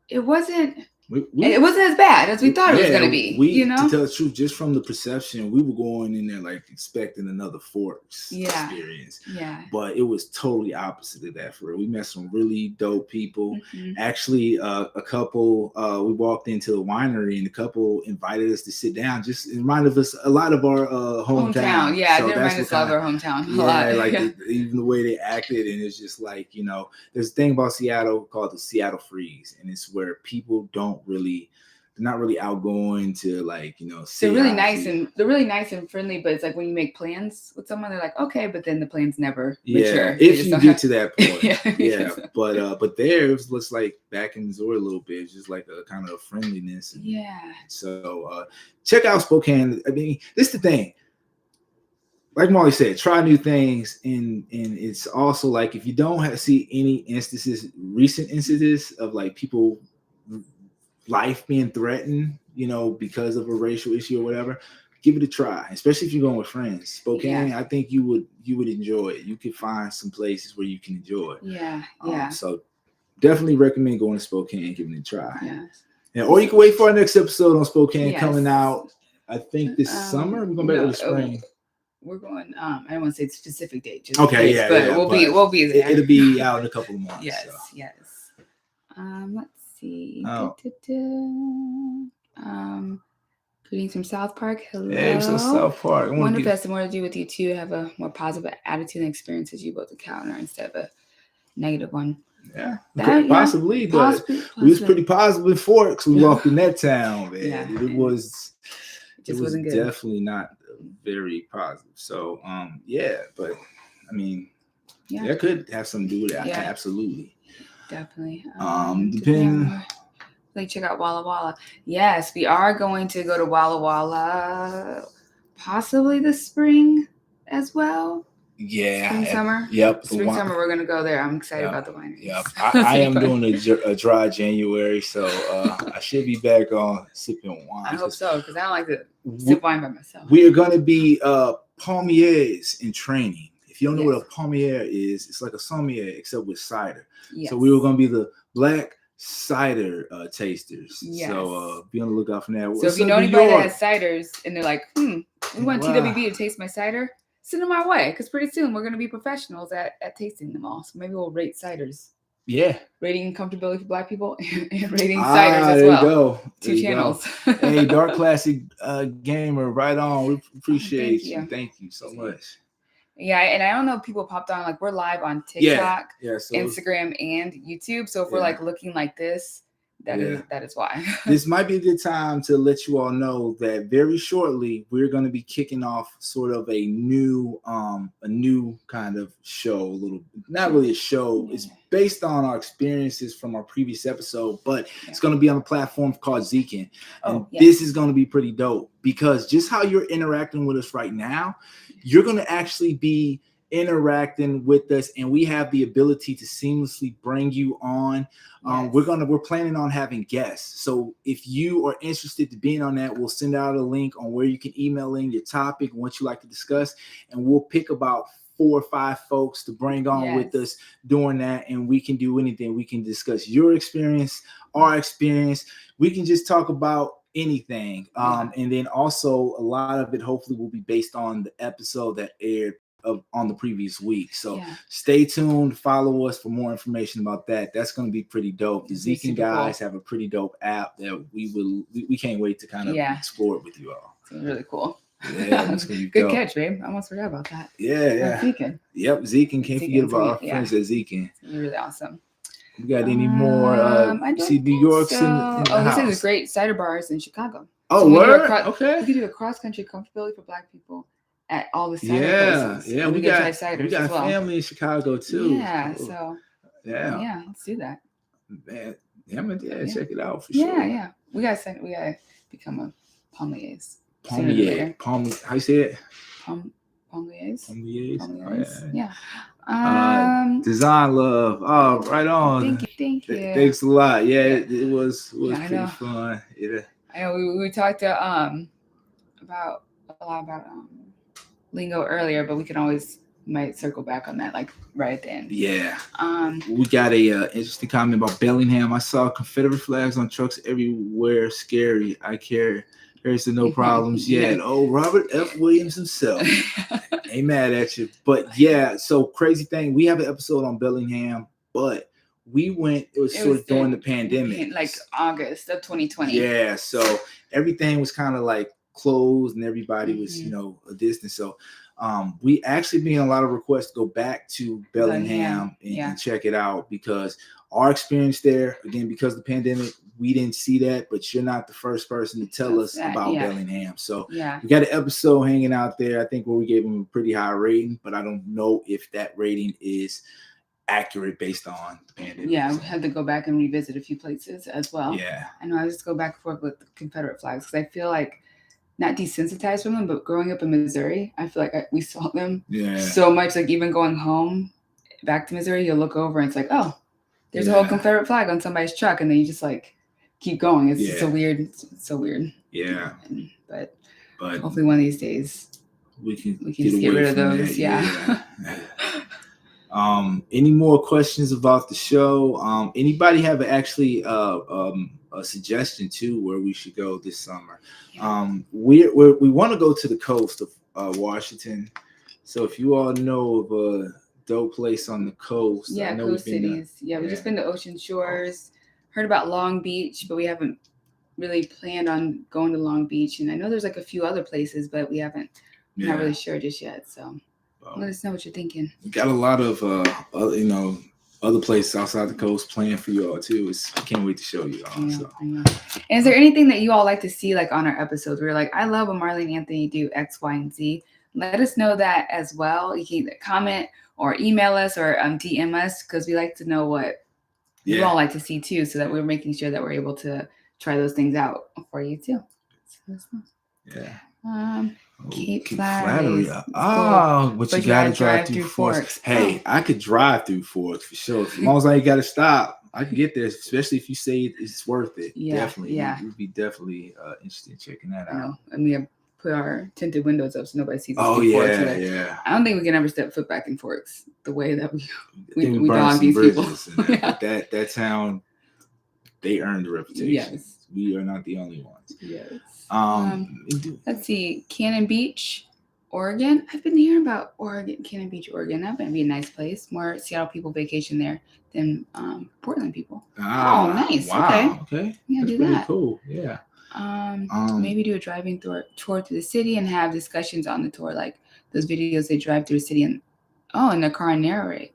it wasn't as bad as we thought it was going to be. To tell the truth, just from the perception, we were going in there like expecting another Forks experience. Yeah. But it was totally opposite of that. For real. We met some really dope people. Actually, a couple. We walked into the winery, and the couple invited us to sit down. Just reminded us a lot of our hometown. Yeah, so they reminded us of our hometown a lot. Like even the way they acted, and it's just like there's a thing about Seattle called the Seattle Freeze, and it's where people they're not really outgoing to they're really nice and friendly, but it's like when you make plans with someone, they're like, okay, but then the plans never mature. If you get to that point. But there it was like back in Missouri a little bit. It's just like a kind of friendliness. So check out Spokane. I mean, this is the thing. Like Molly said, try new things, and it's also like if you don't see any recent instances of like people life being threatened, because of a racial issue or whatever, give it a try, especially if you're going with friends. Spokane, I think you would enjoy it. You could find some places where you can enjoy it. So definitely recommend going to Spokane and giving it a try. Or you can wait for our next episode on Spokane coming out, I think this summer. We're going back to the spring. We're going. I don't want to say the specific date. Just we'll be there. It'll be out in a couple of months. Yes. Let's see. Greetings from South Park. Hello. Hey, from South Park. I wonder if that's more to do with you two have a more positive attitude and experiences you both encounter instead of a negative one. Yeah, possibly. But we was pretty positive in Forks. We walked in that town, man. It was wasn't good. Definitely not very positive. So, but I mean, that could have something to do with that. Yeah. Absolutely. Definitely. Depending. Check out Walla Walla. Yes, we are going to go to Walla Walla possibly this spring as well. Yeah. Spring, summer. Yep. Spring, summer, we're going to go there. I'm excited about the wineries. Yep. I am doing a dry January, so I should be back on sipping wine. I hope so, because I don't like to sip wine by myself. We are going to be palmiers in training. If you don't know what a palmier is, it's like a sommelier except with cider. Yes. So we were going to be the black cider tasters. Yes. So be on the lookout for that. So if you know anybody that has ciders and they're like, we want TWB to taste my cider, send them our way, because pretty soon we're going to be professionals at tasting them all. So maybe we'll rate ciders. Yeah. Rating comfortability for Black people and rating ciders as well. There you go. Two channels. Hey, Dark Classic Gamer, right on. We appreciate you. Thank you so much. Yeah, and I don't know if people popped on, like we're live on TikTok, so Instagram, and YouTube. So if we're like looking like this, that is why. This might be a good time to let you all know that very shortly we're going to be kicking off sort of a new kind of show. Not really a show. It's based on our experiences from our previous episode, but it's going to be on a platform called Zekin. And this is going to be pretty dope, because just how you're interacting with us right now, you're going to actually be interacting with us, and we have the ability to seamlessly bring you on. We're planning on having guests. So if you are interested to being on that, we'll send out a link on where you can email in your topic and what you like to discuss, and we'll pick about 4 or 5 folks to bring on with us during that, and we can do anything. We can discuss your experience, our experience. We can just talk about anything. And then also a lot of it hopefully will be based on the episode that aired on the previous week. So Yeah. stay tuned, follow us for more information about that. That's going to be pretty dope. The Zeke and guys have a pretty dope app that we can't wait to kind of explore it with you all. It's really cool. Yeah, that's gonna be good dope. catch, babe. I almost forgot about that. Yeah. Zekin. Yep, Zekin. Can't forget about our friends at Zekin. It's really awesome. We got any more? I see New York's so. in the house. This is great cider bars in Chicago. Oh, so word? Okay. We could do a cross country comfortability for Black people at all the cider places. Yeah. We got family in Chicago too. Yeah. So. Yeah. Let's do that. Man, check it out for sure. Yeah. We gotta become a palmiers. Palmier. How you say it? Palmiers. Palmiers. Yeah. Design love. Oh, right on. Thank you. Thanks a lot. Yeah, it was pretty fun. Yeah. I know we talked to a lot about Lingo earlier, but we might circle back on that like right at the end. Yeah. We got a interesting comment about Bellingham. I saw Confederate flags on trucks everywhere. Scary. I care. There's no problems yet. Oh, Robert F. Williams himself. Ain't mad at you. But yeah, so crazy thing. We have an episode on Bellingham, but we went, it was during the pandemic. Like August of 2020. Yeah, so everything was kind of like closed and everybody was, a distance. So we actually been a lot of requests to go back to Bellingham and check it out because our experience there, again, because of the pandemic, we didn't see that, but you're not the first person to tell us about Bellingham. So we got an episode hanging out there, I think, where we gave them a pretty high rating, but I don't know if that rating is accurate based on the pandemic. Yeah, we had to go back and revisit a few places as well. Yeah. I know I just go back and forth with the Confederate flags because I feel like not desensitized from them, but growing up in Missouri, I feel like we saw them so much. Like even going home back to Missouri, you'll look over and it's like, oh, there's a whole Confederate flag on somebody's truck, and then you just like keep going. It's so weird. It's so weird. Yeah. But hopefully one of these days we can just get rid of those. Yeah. Any more questions about the show? Anybody have actually a suggestion too where we should go this summer? We want to go to the coast of Washington. So if you all know of a dope place on the coast, I know coast cities. We've just been to Ocean Shores. Heard about Long Beach, but we haven't really planned on going to Long Beach. And I know there's like a few other places, but we haven't. Not really sure just yet. So let us know what you're thinking. We got a lot of other places outside the coast planned for you all too. I can't wait to show you all. I know. And is there anything that you all like to see like on our episodes? We're like, I love when Marley and Anthony do X, Y, and Z. Let us know that as well. You can either comment or email us or DM us because we like to know what you all like to see too, so that we're making sure that we're able to try those things out for you too. Cape Flattery. Oh, but you gotta drive through Forks. Hey, I could drive through Forks for sure. As long as I gotta stop, I can get there, especially if you say it's worth it. Definitely. We'd be definitely interested in checking that out. And we have put our tinted windows up so nobody sees us. I don't think we can ever step foot back in Forks the way that we dog these people. That town, they earned the reputation. Yes. We are not the only ones. Yes. Let's see, Cannon Beach, Oregon. I've been hearing about Cannon Beach, Oregon. That might be a nice place. More Seattle people vacation there than Portland people. Nice. Wow. Okay. Yeah, that's do really that. Cool. Yeah. Maybe do a driving tour through the city and have discussions on the tour, like those videos they drive through the city and in the car and narrate.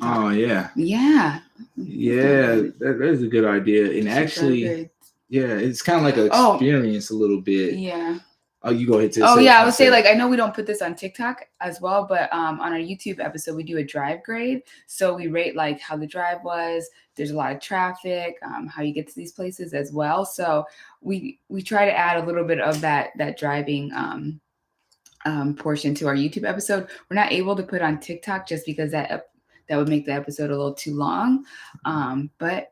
Oh yeah. Yeah. That is a good idea. And actually, it's kind of like an experience a little bit. Yeah. Oh, you go ahead. I would say like I know we don't put this on TikTok as well, but on our YouTube episode we do a drive grade. So we rate like how the drive was. There's a lot of traffic, how you get to these places as well. So we try to add a little bit of that driving portion to our YouTube episode. We're not able to put on TikTok just because that would make the episode a little too long. But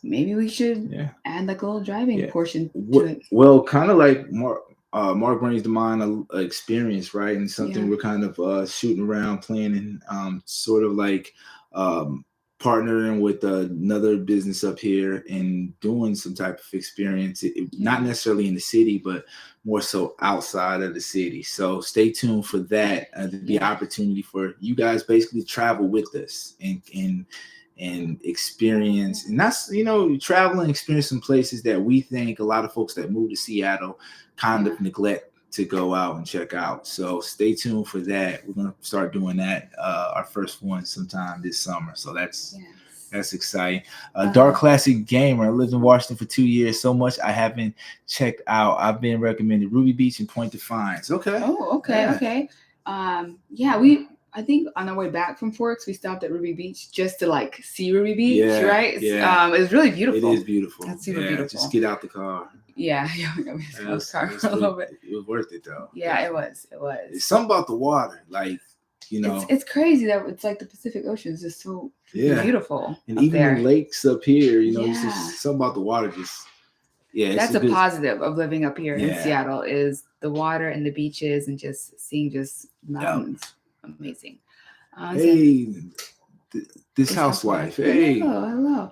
maybe we should add like a little driving portion to it. Well, kind of like Mark brings to mind an experience, right? And something we're kind of shooting around, planning, sort of like partnering with another business up here and doing some type of experience, not necessarily in the city, but more so outside of the city. So stay tuned for that. There'll be an opportunity for you guys basically travel with us and experience, and that's, travel and experience some places that we think a lot of folks that move to Seattle kind of neglect to go out and check out. So stay tuned for that. We're going to start doing that, our first one sometime this summer. So that's exciting. Dark Classic Gamer. I lived in Washington for 2 years. So much I haven't checked out. I've been recommended Ruby Beach and Point Defiance. Okay. Oh, okay. Yeah. Okay. I think on our way back from Forks, we stopped at Ruby Beach just to like see Ruby Beach, right? Yeah. It was really beautiful. It is beautiful. That's super beautiful. Just get out the car. Yeah. It was worth it though. Yeah, it was. It's something about the water, like, it's crazy that it's like the Pacific Ocean is just so beautiful. And even the lakes up here, it's just something about the water. That's a positive of living up here in Seattle is the water and the beaches and just seeing just mountains. Amazing. Hey, this housewife. Hey. Hello.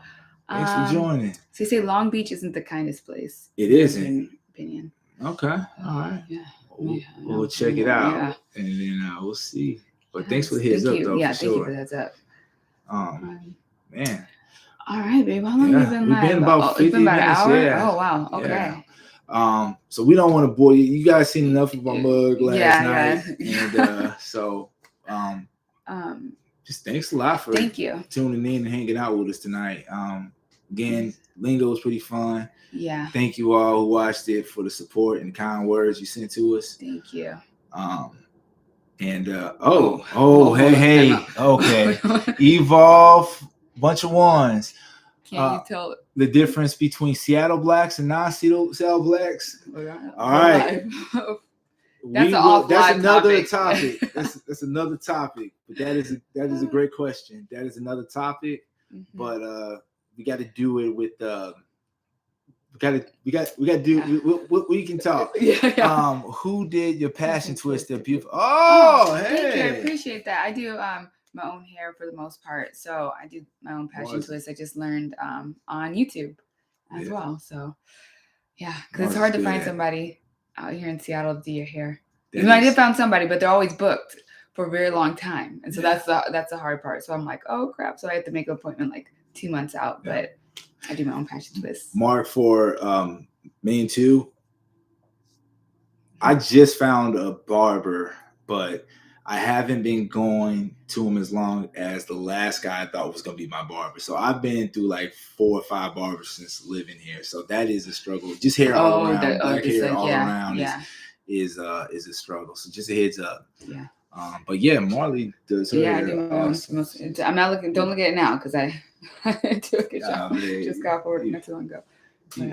Thanks for joining. So you say Long Beach isn't the kindest place. It isn't. In opinion. Okay. All right. Yeah. We'll check it out, and then we'll see. But thanks for the heads up, though. Yeah, thank you for the heads up. Man. All right, babe. How long have you been live? We've been about 50 minutes. An hour? Yeah. Oh, wow. Okay. Yeah. So we don't want to bore you. You guys seen enough of our mug last night. And so just thanks a lot for tuning in and hanging out with us tonight. Again, Lingo was pretty fun. Yeah. Thank you all who watched it for the support and the kind words you sent to us. Thank you. Hey, okay. Evolve, bunch of ones. Can you tell the difference between Seattle blacks and non-Seattle blacks? All right. That's another topic. That's another topic. But that is a great question. That is another topic. Mm-hmm. But we got to do it with we got to do we can talk. Who did your passion twist? They're beautiful. Hey, thank you. I appreciate that. I do my own hair for the most part, so I do my own passion twist. I just learned on YouTube as well. So because it's hard to find somebody out here in Seattle to do your hair. I did found somebody, but they're always booked for a very long time, and so that's the hard part. So I'm like, oh crap! So I have to make an appointment like 2 months out, but I do my own passion twist. Mark for Main 2. I just found a barber, but I haven't been going to him as long as the last guy I thought was going to be my barber. So I've been through like 4 or 5 barbers since living here. So that is a struggle. Just hair all around, black hair all around is a struggle. So just a heads up. Yeah. But yeah, Marley does her hair. I do my own. I'm not looking. Don't look at it now because I do a good job. Just got forward not too long ago. But,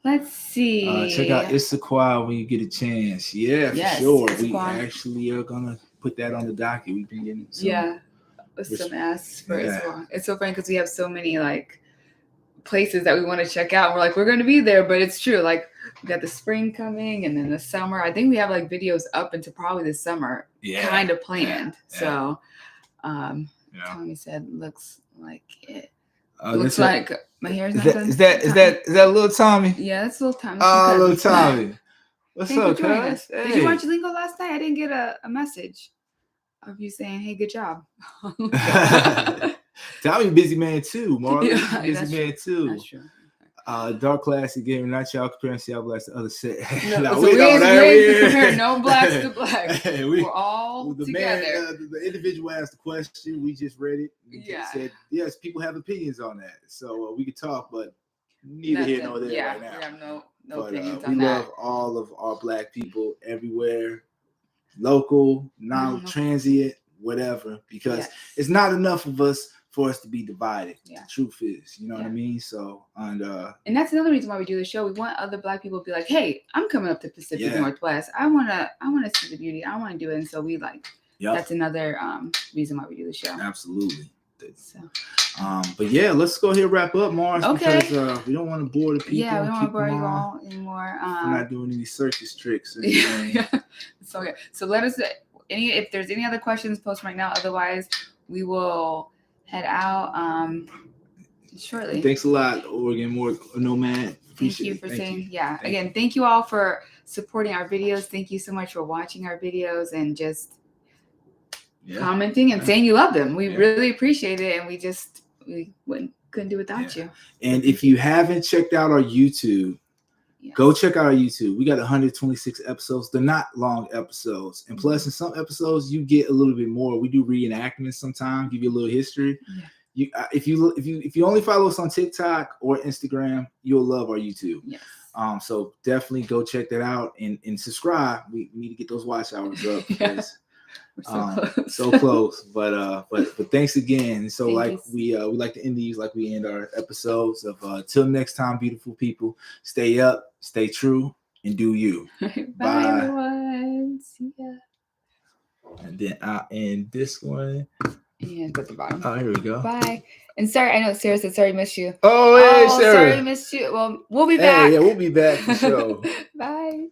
let's see. Check out Issaquah when you get a chance. Yeah, for sure. We actually are gonna put that on the docket. We've been getting some asks for Issaquah. It's so funny because we have so many like places that we want to check out. We're like, we're going to be there, but it's true. Like we got the spring coming and then the summer. I think we have like videos up into probably the summer kind of planned. So, Tommy said, looks like it. Looks like my hair's not done. Is that little Tommy? Yeah, that's little Tommy. Oh, little Tommy. What's up, guys? Hey. Did you watch Lingo last night? I didn't get a message of you saying, "Hey, good job." Tommy, busy man too. Marlon, busy man too. That's true. Dark Classic Gamer, not y'all comparing Seattle blacks to other set. We ain't comparing no blacks to blacks. We're all together. The individual asked the question. We just read it. We just said, yes, people have opinions on that. So we could talk, but neither here nor there right now. We have no opinions on that. We love all of our black people everywhere, local, non-transient, whatever, because it's not enough of us for us to be divided. The truth is, you know what I mean? So, and that's another reason why we do the show. We want other black people to be like, hey, I'm coming up to Pacific Northwest. I wanna see the beauty. I want to do it. And so we that's another reason why we do the show. Absolutely. So, but yeah, let's go ahead and wrap up, Mars, because we don't want to bore the people. Yeah, we don't want to bore you all anymore. We're not doing any circus tricks. Or So let us if there's any other questions, post right now. Otherwise, we will head out shortly. Thanks a lot, Oregon Nomad. Thank you for saying, again, thank you all for supporting our videos. Thank you so much for watching our videos and just commenting and saying you love them. We really appreciate it, and we couldn't do without you. And if you haven't checked out our YouTube, go check out our YouTube. We got 126 episodes. They're not long episodes, and plus, in some episodes, you get a little bit more. We do reenactments sometimes, give you a little history. If you only follow us on TikTok or Instagram, you'll love our YouTube. So definitely go check that out and subscribe. We need to get those watch hours up. Because, we're so close. But thanks again. So we like to end these like we end our episodes of till next time, beautiful people. Stay up, stay true, and do you. Bye everyone. See ya. And then I'll end this one. And at the bottom. Oh, here we go. Bye. And sorry, I know Sarah said sorry, missed you. Oh, hey, Sarah. Sorry, missed you. Well, we'll be back. Yeah, we'll be back for sure. Bye.